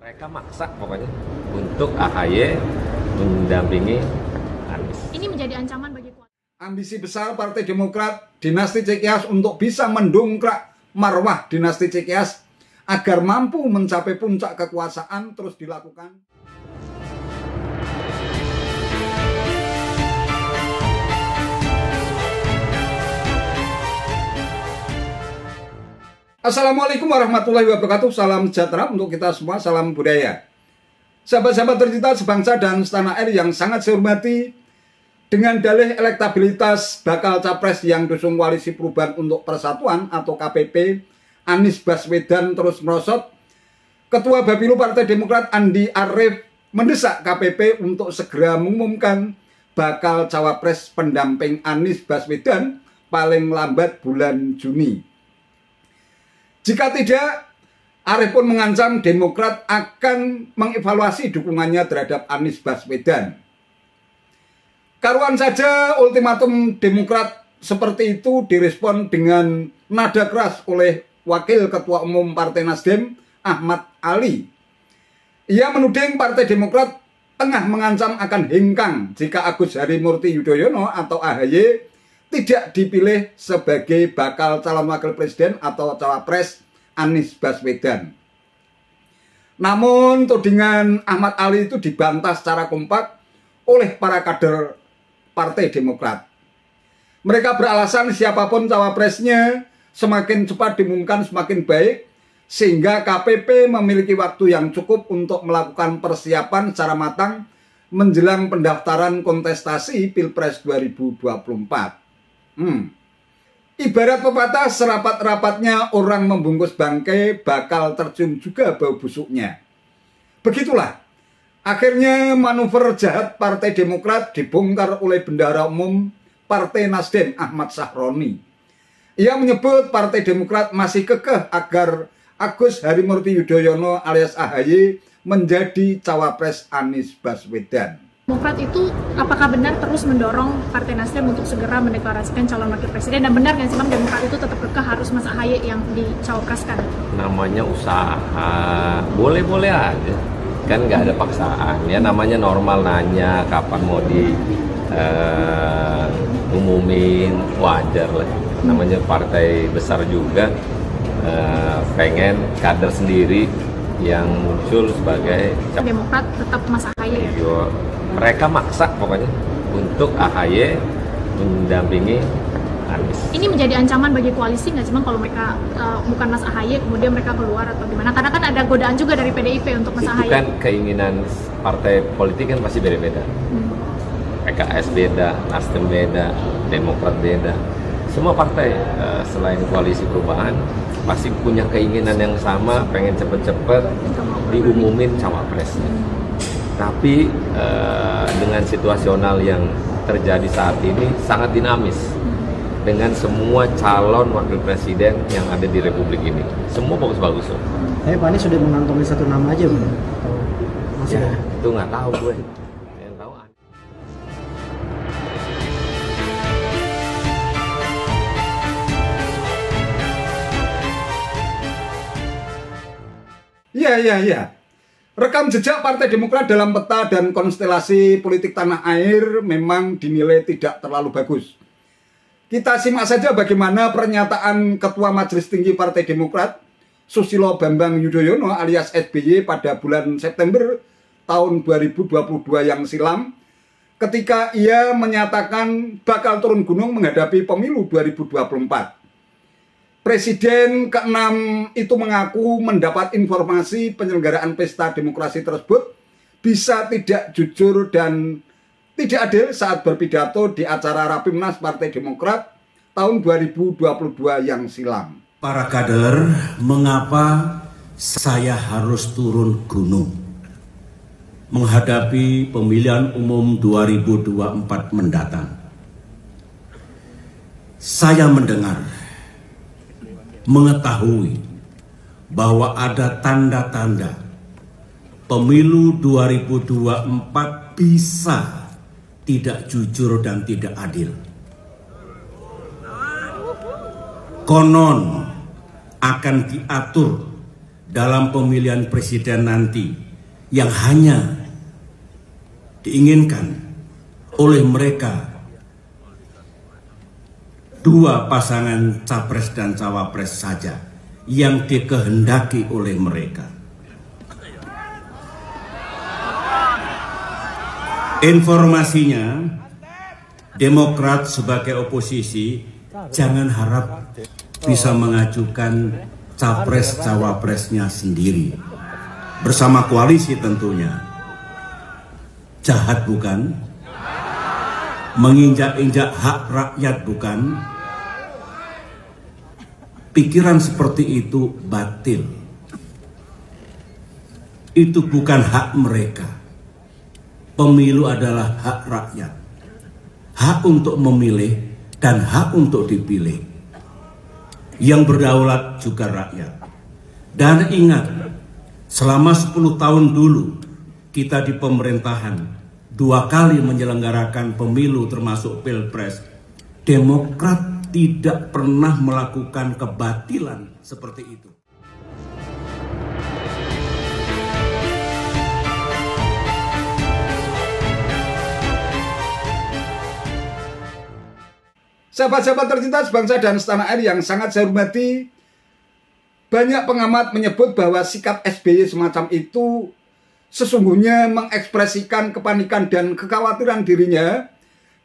Mereka maksa pokoknya untuk AHY mendampingi Anies. Ini menjadi ancaman bagi koalisi. Ambisi besar Partai Demokrat dinasti Cikeas untuk bisa mendongkrak marwah dinasti Cikeas agar mampu mencapai puncak kekuasaan terus dilakukan. Assalamualaikum warahmatullahi wabarakatuh. Salam sejahtera untuk kita semua, salam budaya. Sahabat-sahabat tercinta sebangsa dan setanah air yang sangat saya hormati, dengan dalih elektabilitas bakal capres yang dusung Koalisi Perubahan untuk Persatuan atau KPP, Anies Baswedan terus merosot, Ketua Bapilu Partai Demokrat Andi Arief mendesak KPP untuk segera mengumumkan bakal cawapres pendamping Anies Baswedan paling lambat bulan Juni. Jika tidak, Arief pun mengancam Demokrat akan mengevaluasi dukungannya terhadap Anies Baswedan. Karuan saja ultimatum Demokrat seperti itu direspon dengan nada keras oleh Wakil Ketua Umum Partai Nasdem, Ahmad Ali. Ia menuding Partai Demokrat tengah mengancam akan hengkang jika Agus Harimurti Yudhoyono atau AHY tidak dipilih sebagai bakal calon wakil presiden atau cawapres Anies Baswedan. Namun tudingan Ahmad Ali itu dibantah secara kompak oleh para kader Partai Demokrat. Mereka beralasan siapapun cawapresnya semakin cepat diumumkan semakin baik, sehingga KPP memiliki waktu yang cukup untuk melakukan persiapan secara matang menjelang pendaftaran kontestasi Pilpres 2024. Ibarat pepatah, serapat-rapatnya orang membungkus bangkai bakal tercium juga bau busuknya. Begitulah, akhirnya manuver jahat Partai Demokrat dibongkar oleh Bendahara Umum Partai Nasdem Ahmad Sahroni. Ia menyebut Partai Demokrat masih kekeh agar Agus Harimurti Yudhoyono alias AHY menjadi cawapres Anies Baswedan. Demokrat itu apakah benar terus mendorong Partai Nasdem untuk segera mendeklarasikan calon wakil presiden, dan benar nggak sih Bang Demokrat itu tetap kekeh harus Mas AHY yang dicawapreskan? Namanya usaha, boleh-boleh aja, kan nggak ada paksaan ya, namanya normal nanya kapan mau umumin, wajar lah, namanya partai besar juga, pengen kader sendiri yang muncul sebagai Demokrat tetap Mas AHY ya? Mereka maksa pokoknya untuk AHY mendampingi Anies. Ini menjadi ancaman bagi koalisi nggak sih Bang kalau mereka bukan Mas AHY kemudian mereka keluar atau gimana? Karena kan ada godaan juga dari PDIP untuk Mas AHY. Itu kan keinginan partai politik kan pasti beda-beda. PKS beda, Nasdem beda, Demokrat beda. Semua partai selain Koalisi Perubahan pasti punya keinginan yang sama, pengen cepet-cepet diumumin cawapresnya. Tapi dengan situasional yang terjadi saat ini sangat dinamis dengan semua calon wakil presiden yang ada di Republik ini. Semua bagus-bagus loh. Tapi Pak Anies sudah mengantongi satu nama aja, Bang? Atau masih ya, itu nggak tahu gue. Yang tahu Iya. Rekam jejak Partai Demokrat dalam peta dan konstelasi politik tanah air memang dinilai tidak terlalu bagus. Kita simak saja bagaimana pernyataan Ketua Majelis Tinggi Partai Demokrat, Susilo Bambang Yudhoyono alias SBY pada bulan September tahun 2022 yang silam, ketika ia menyatakan bakal turun gunung menghadapi pemilu 2024. Presiden ke-6 itu mengaku mendapat informasi penyelenggaraan pesta demokrasi tersebut bisa tidak jujur dan tidak adil saat berpidato di acara Rapimnas Partai Demokrat tahun 2022 yang silam. Para kader, mengapa saya harus turun gunung menghadapi pemilihan umum 2024 mendatang? Saya mengetahui bahwa ada tanda-tanda pemilu 2024 bisa tidak jujur dan tidak adil. Konon akan diatur dalam pemilihan presiden nanti yang hanya diinginkan oleh mereka dua pasangan capres dan cawapres saja yang dikehendaki oleh mereka. Informasinya, Demokrat sebagai oposisi jangan harap bisa mengajukan capres-cawapresnya sendiri bersama koalisi tentunya. Jahat bukan? Menginjak-injak hak rakyat bukan? Pikiran seperti itu batil. Itu bukan hak mereka. Pemilu adalah hak rakyat. Hak untuk memilih dan hak untuk dipilih. Yang berdaulat juga rakyat. Dan ingat, selama 10 tahun dulu kita di pemerintahan 2 kali menyelenggarakan pemilu termasuk Pilpres, Demokrat tidak pernah melakukan kebatilan seperti itu. Sahabat-sahabat tercinta sebangsa dan setanah air yang sangat saya hormati, banyak pengamat menyebut bahwa sikap SBY semacam itu sesungguhnya mengekspresikan kepanikan dan kekhawatiran dirinya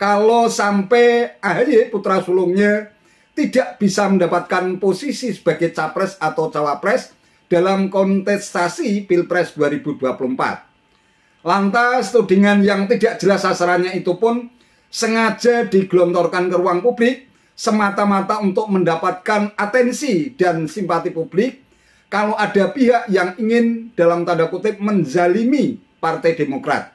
kalau sampai AHY putra sulungnya tidak bisa mendapatkan posisi sebagai capres atau cawapres dalam kontestasi Pilpres 2024. Lantas tudingan yang tidak jelas sasarannya itu pun sengaja digelontorkan ke ruang publik semata-mata untuk mendapatkan atensi dan simpati publik kalau ada pihak yang ingin dalam tanda kutip menzalimi Partai Demokrat.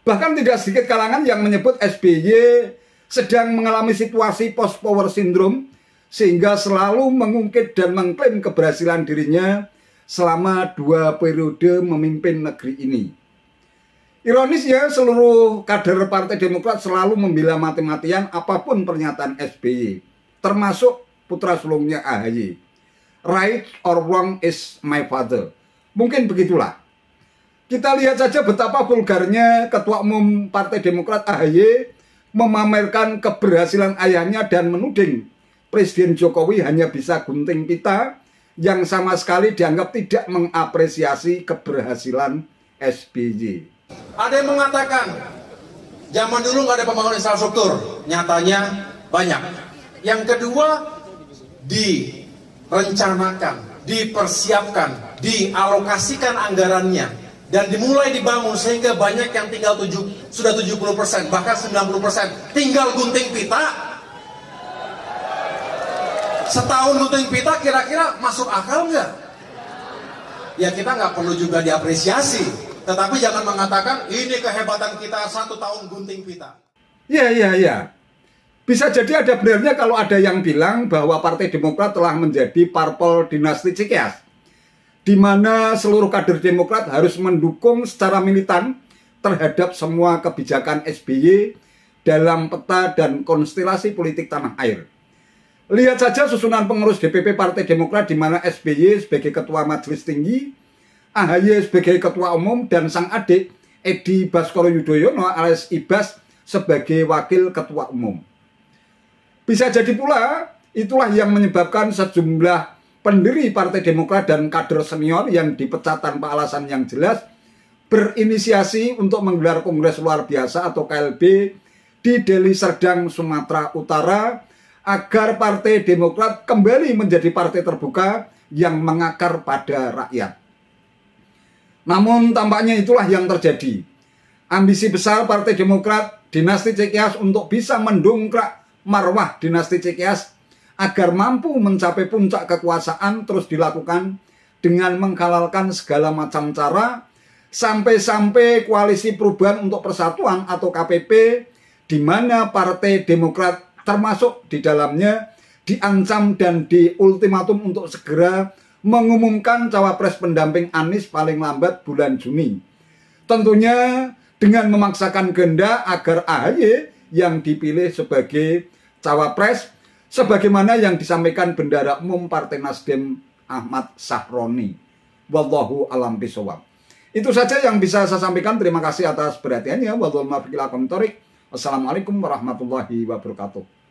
Bahkan tidak sedikit kalangan yang menyebut SBY sedang mengalami situasi post-power syndrome sehingga selalu mengungkit dan mengklaim keberhasilan dirinya selama 2 periode memimpin negeri ini. Ironisnya, seluruh kader Partai Demokrat selalu membela mati-matian apapun pernyataan SBY, termasuk putra sulungnya AHY. Right or wrong is my father. Mungkin begitulah. Kita lihat saja betapa vulgarnya Ketua Umum Partai Demokrat AHY memamerkan keberhasilan ayahnya dan menuding Presiden Jokowi hanya bisa gunting pita yang sama sekali dianggap tidak mengapresiasi keberhasilan SBY. Ada yang mengatakan zaman dulu nggak ada pembangunan infrastruktur, nyatanya banyak. Yang kedua, direncanakan, dipersiapkan, dialokasikan anggarannya dan dimulai dibangun sehingga banyak yang tinggal sudah 70%, bahkan 90%, tinggal gunting pita. Setahun gunting pita kira-kira masuk akal nggak? Ya kita nggak perlu juga diapresiasi. Tetapi jangan mengatakan ini kehebatan kita 1 tahun gunting pita. Ya. Bisa jadi ada benarnya kalau ada yang bilang bahwa Partai Demokrat telah menjadi parpol dinasti Cikeas, di mana seluruh kader Demokrat harus mendukung secara militan terhadap semua kebijakan SBY dalam peta dan konstelasi politik tanah air. Lihat saja susunan pengurus DPP Partai Demokrat di mana SBY sebagai Ketua Majelis Tinggi, AHY sebagai Ketua Umum, dan sang adik Edi Baskoro Yudhoyono alias Ibas sebagai Wakil Ketua Umum. Bisa jadi pula itulah yang menyebabkan sejumlah pendiri Partai Demokrat dan kader senior yang dipecat tanpa alasan yang jelas berinisiasi untuk menggelar Kongres Luar Biasa atau KLB di Deli Serdang, Sumatera Utara agar Partai Demokrat kembali menjadi partai terbuka yang mengakar pada rakyat. Namun tampaknya itulah yang terjadi. Ambisi besar Partai Demokrat dinasti Cikeas untuk bisa mendongkrak marwah dinasti Cikeas agar mampu mencapai puncak kekuasaan terus dilakukan dengan menghalalkan segala macam cara sampai-sampai Koalisi Perubahan untuk Persatuan atau KPP di mana Partai Demokrat termasuk di dalamnya diancam dan diultimatum untuk segera mengumumkan cawapres pendamping Anies paling lambat bulan Juni. Tentunya dengan memaksakan kehendak agar AHY yang dipilih sebagai cawapres sebagaimana yang disampaikan Bendahara Umum Partai Nasdem Ahmad Sahroni. Wallahu alam bisawab. Itu saja yang bisa saya sampaikan. Terima kasih atas perhatiannya. Wassalamualaikum warahmatullahi wabarakatuh.